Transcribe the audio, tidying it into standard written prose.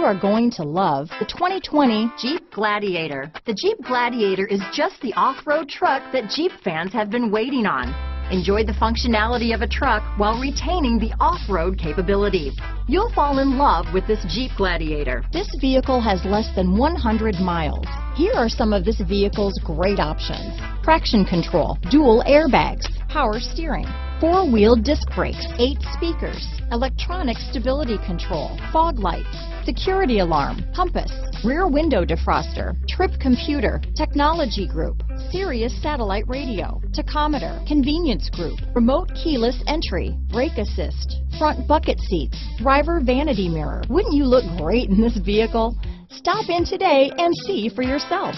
are going to love the 2020 Jeep Gladiator. The Jeep Gladiator is just the off-road truck that Jeep fans have been waiting on. Enjoy the functionality of a truck while retaining the off-road capabilities. You'll fall in love with this Jeep Gladiator. This vehicle has less than 100 miles. Here are some of this vehicle's great options: traction control, dual airbags, power steering, four-wheel disc brakes, 8 speakers, electronic stability control, fog lights, security alarm, compass, rear window defroster, trip computer, technology group, Sirius Satellite Radio, tachometer, convenience group, remote keyless entry, brake assist, front bucket seats, driver vanity mirror. Wouldn't you look great in this vehicle? Stop in today and see for yourself.